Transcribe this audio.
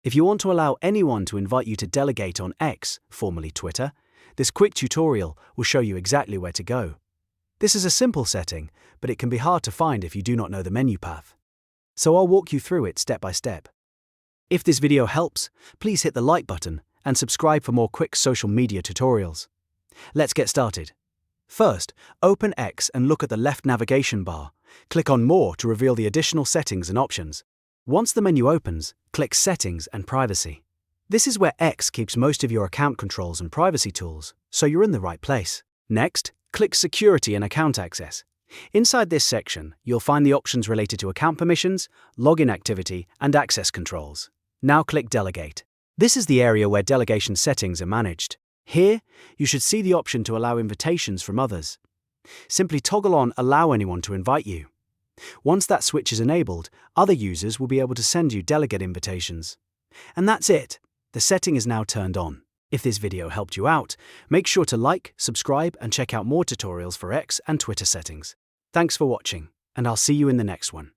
If you want to allow anyone to invite you to Delegate on X, formerly Twitter, this quick tutorial will show you exactly where to go. This is a simple setting, but it can be hard to find if you do not know the menu path. So I'll walk you through it step by step. If this video helps, please hit the like button and subscribe for more quick social media tutorials. Let's get started. First, open X and look at the left navigation bar. Click on More to reveal the additional settings and options. Once the menu opens, click Settings and Privacy. This is where X keeps most of your account controls and privacy tools, so you're in the right place. Next, click Security and Account Access. Inside this section, you'll find the options related to account permissions, login activity, and access controls. Now click Delegate. This is the area where delegation settings are managed. Here, you should see the option to allow invitations from others. Simply toggle on Allow anyone to invite you. Once that switch is enabled, other users will be able to send you delegate invitations. And that's it. The setting is now turned on. If this video helped you out, make sure to like, subscribe, and check out more tutorials for X and Twitter settings. Thanks for watching, and I'll see you in the next one.